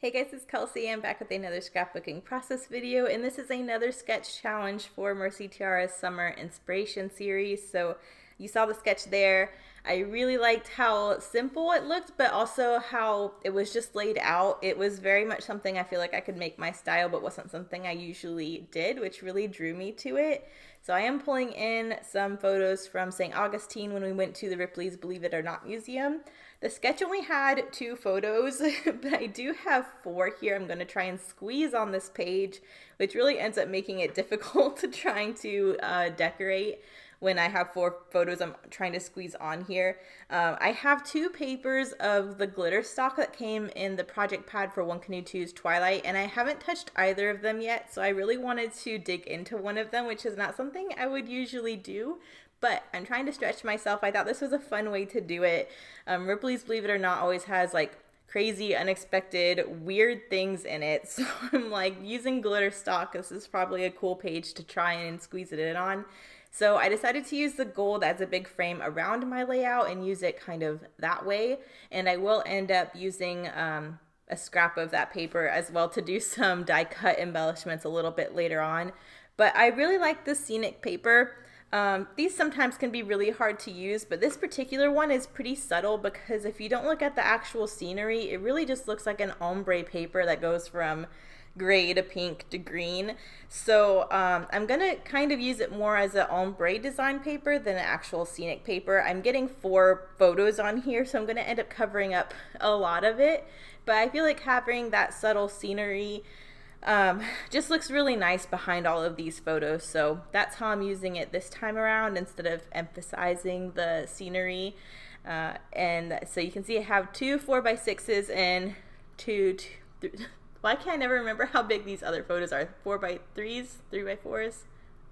Hey guys, it's Kelsey. I'm back with another scrapbooking process video, and this is another sketch challenge for Mercy Tiara's Summer Inspiration series. So you saw the sketch there. I really liked how simple it looked, but also how it was just laid out. It was very much something I feel like I could make my style, but wasn't something I usually did, which really drew me to it. So I am pulling in some photos from St. Augustine when we went to the Ripley's Believe It or Not Museum. The sketch only had 2 photos, but I do have 4 here. I'm going to try and squeeze on this page, which really ends up making it difficult to trying to decorate when I have 4 photos I'm trying to squeeze on here. I have 2 papers of the glitter stock that came in the project pad for One Canoe 2's Twilight, and I haven't touched either of them yet, so I really wanted to dig into one of them, which is not something I would usually do, but I'm trying to stretch myself. I thought this was a fun way to do it. Ripley's Believe It or Not always has like crazy, unexpected, weird things in it. So I'm like, using glitter stock, this is probably a cool page to try and squeeze it in on. So I decided to use the gold as a big frame around my layout and use it kind of that way. And I will end up using a scrap of that paper as well to do some die cut embellishments a little bit later on. But I really like the scenic paper. These sometimes can be really hard to use, but this particular one is pretty subtle because if you don't look at the actual scenery, it really just looks like an ombre paper that goes from gray to pink to green. So I'm going to kind of use it more as an ombre design paper than an actual scenic paper. I'm getting 4 photos on here, so I'm going to end up covering up a lot of it. But I feel like having that subtle scenery just looks really nice behind all of these photos. So that's how I'm using it this time around instead of emphasizing the scenery. And so you can see I have 2 4x6s and 2 why can't I never remember how big these other photos are? 4x3s, 3x4s?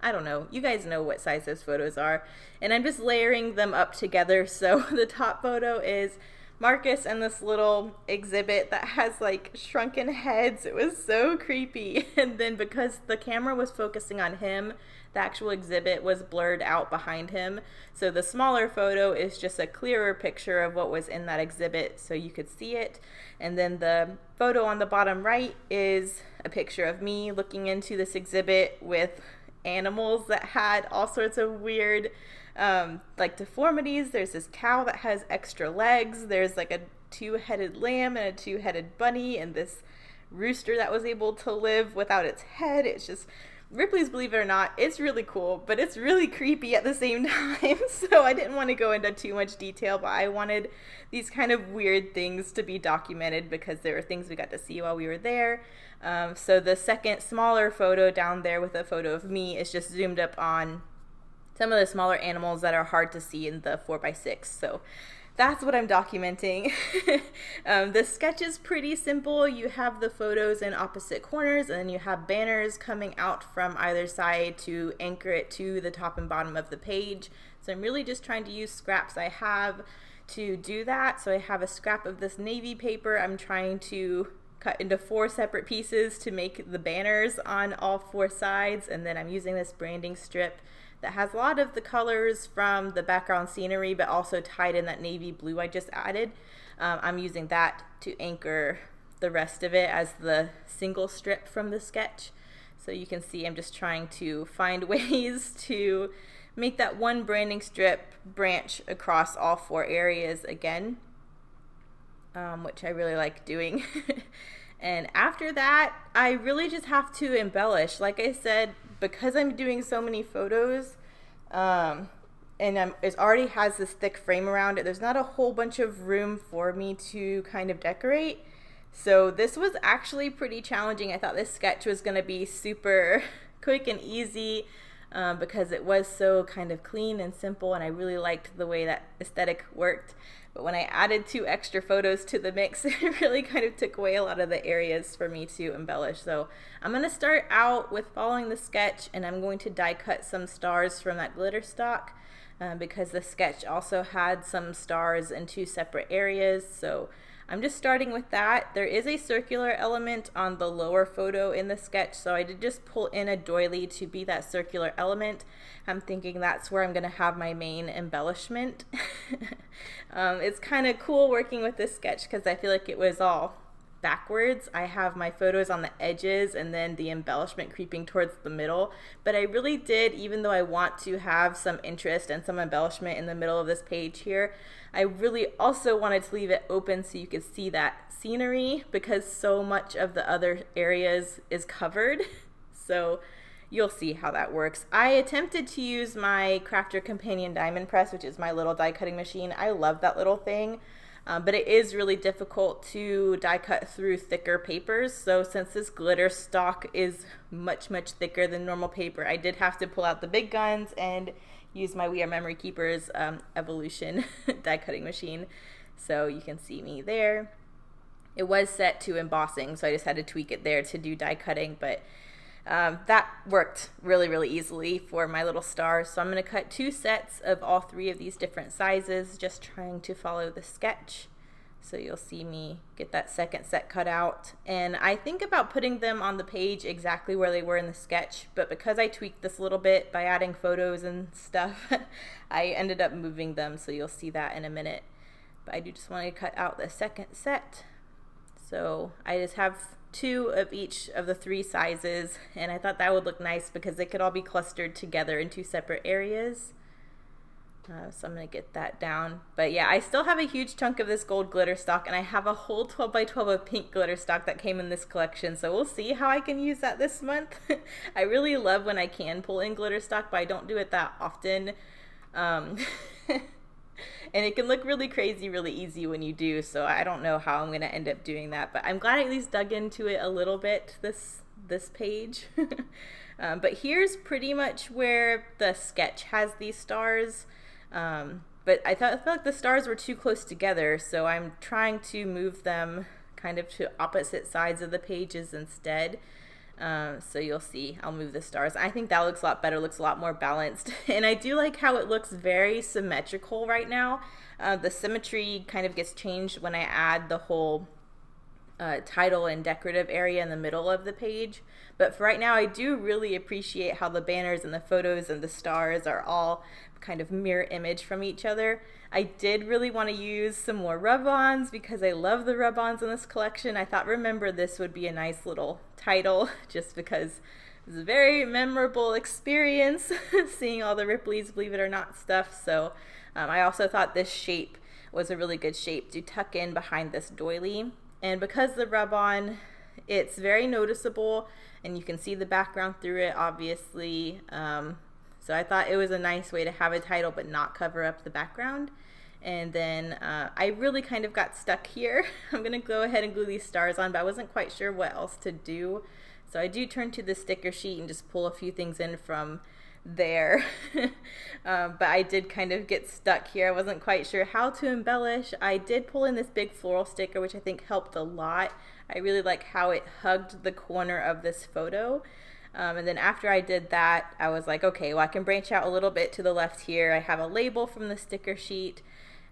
I don't know. You guys know what size those photos are. And I'm just layering them up together. So the top photo is Marcus and this little exhibit that has like shrunken heads. It was so creepy. And then because the camera was focusing on him, the actual exhibit was blurred out behind him. So the smaller photo is just a clearer picture of what was in that exhibit so you could see it. And then the photo on the bottom right is a picture of me looking into this exhibit with animals that had all sorts of weird like deformities. There's this cow that has extra legs. There's like a 2-headed lamb and a 2-headed bunny and this rooster that was able to live without its head. It's just Ripley's Believe It or Not, it's really cool, but it's really creepy at the same time. So I didn't want to go into too much detail, but I wanted these kind of weird things to be documented because there were things we got to see while we were there. So the second smaller photo down there with a photo of me is just zoomed up on some of the smaller animals that are hard to see in the 4x6. So that's what I'm documenting. The sketch is pretty simple. You have the photos in opposite corners and then you have banners coming out from either side to anchor it to the top and bottom of the page. So I'm really just trying to use scraps I have to do that. So I have a scrap of this navy paper. I'm trying to cut into 4 separate pieces to make the banners on all 4 sides, and then I'm using this branding strip that has a lot of the colors from the background scenery but also tied in that navy blue I just added. I'm using that to anchor the rest of it as the single strip from the sketch. So you can see I'm just trying to find ways to make that one branding strip branch across all 4 areas again, which I really like doing. And after that, I really just have to embellish. Like I said, because I'm doing so many photos, and it already has this thick frame around it, there's not a whole bunch of room for me to kind of decorate. So this was actually pretty challenging. I thought this sketch was going to be super quick and easy because it was so kind of clean and simple, and I really liked the way that aesthetic worked. But when I added 2 extra photos to the mix, it really kind of took away a lot of the areas for me to embellish. So I'm going to start out with following the sketch, and I'm going to die cut some stars from that glitter stock because the sketch also had some stars in 2 separate areas. So I'm just starting with that. There is a circular element on the lower photo in the sketch, so I did just pull in a doily to be that circular element. I'm thinking that's where I'm going to have my main embellishment. It's kind of cool working with this sketch because I feel like it was all backwards. I have my photos on the edges and then the embellishment creeping towards the middle. But I really did, even though I want to have some interest and some embellishment in the middle of this page here, I really also wanted to leave it open so you could see that scenery, because so much of the other areas is covered. So you'll see how that works. I attempted to use my Crafter Companion Diamond Press, which is my little die cutting machine. I love that little thing. But it is really difficult to die cut through thicker papers. So since this glitter stock is much, much thicker than normal paper, I did have to pull out the big guns and use my We Are Memory Keepers Evolution die cutting machine. So you can see me there. It was set to embossing, so I just had to tweak it there to do die cutting, but that worked really, really easily for my little stars. So I'm going to cut 2 sets of all 3 of these different sizes, just trying to follow the sketch. So you'll see me get that second set cut out. And I think about putting them on the page exactly where they were in the sketch, but because I tweaked this a little bit by adding photos and stuff, I ended up moving them, so you'll see that in a minute. But I do just want to cut out the second set. So I just have 2 of each of the 3 sizes, and I thought that would look nice because they could all be clustered together in 2 separate areas. So I'm going to get that down. But yeah, I still have a huge chunk of this gold glitter stock, and I have a whole 12 by 12 of pink glitter stock that came in this collection, so we'll see how I can use that this month. I really love when I can pull in glitter stock, but I don't do it that often. And it can look really crazy really easy when you do, so I don't know how I'm going to end up doing that, but I'm glad I at least dug into it a little bit this page. But here's pretty much where the sketch has these stars, but I felt like the stars were too close together, so I'm trying to move them kind of to opposite sides of the pages instead. So you'll see, I'll move the stars. I think that looks a lot better, looks a lot more balanced. And I do like how it looks very symmetrical right now. The symmetry kind of gets changed when I add the whole title and decorative area in the middle of the page. But for right now, I do really appreciate how the banners and the photos and the stars are all kind of mirror image from each other. I did really want to use some more rub-ons because I love the rub-ons in this collection. I thought Remember This would be a nice little title just because it was a very memorable experience seeing all the Ripley's Believe It or Not stuff. So I also thought this shape was a really good shape to tuck in behind this doily. And because the rub-on, it's very noticeable and you can see the background through it, obviously. So I thought it was a nice way to have a title but not cover up the background. And then I really kind of got stuck here. I'm going to go ahead and glue these stars on, but I wasn't quite sure what else to do. So I do turn to the sticker sheet and just pull a few things in from there. But I did kind of get stuck here. I wasn't quite sure how to embellish. I did pull in this big floral sticker, which I think helped a lot. I really like how it hugged the corner of this photo. And then after I did that, I was like, okay, well, I can branch out a little bit to the left here. I have a label from the sticker sheet.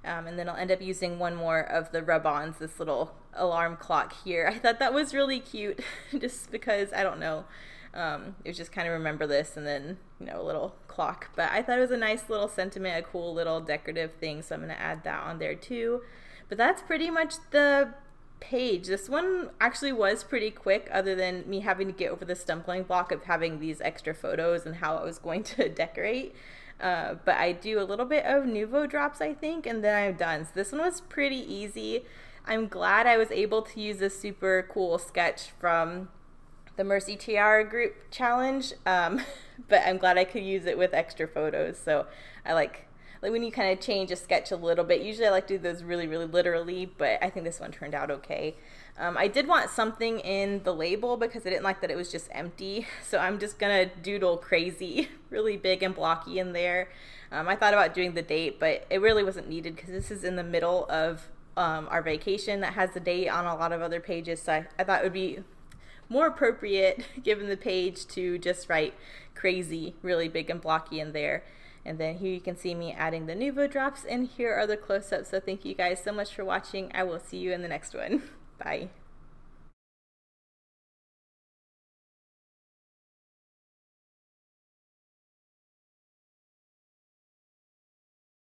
And then I'll end up using one more of the rub-ons, this little alarm clock here. I thought that was really cute just because, I don't know, it was just kind of Remember This and then, you know, a little clock. But I thought it was a nice little sentiment, a cool little decorative thing, so I'm going to add that on there too. But that's pretty much the page. This one actually was pretty quick other than me having to get over the stumbling block of having these extra photos and how I was going to decorate. But I do a little bit of Nuvo drops, I think, and then I'm done. So this one was pretty easy. I'm glad I was able to use this super cool sketch from the Mercy Tiara group challenge, but I'm glad I could use it with extra photos. So I like when you kind of change a sketch a little bit. Usually I like to do those really, really literally, but I think this one turned out okay. I did want something in the label because I didn't like that it was just empty, so I'm just gonna doodle crazy really big and blocky in there. I thought about doing the date, but it really wasn't needed because this is in the middle of our vacation that has the date on a lot of other pages, so I thought it would be more appropriate given the page to just write crazy really big and blocky in there. And then here you can see me adding the Nuvo drops, and here are the close-ups. So thank you guys so much for watching. I will see you in the next one. Bye.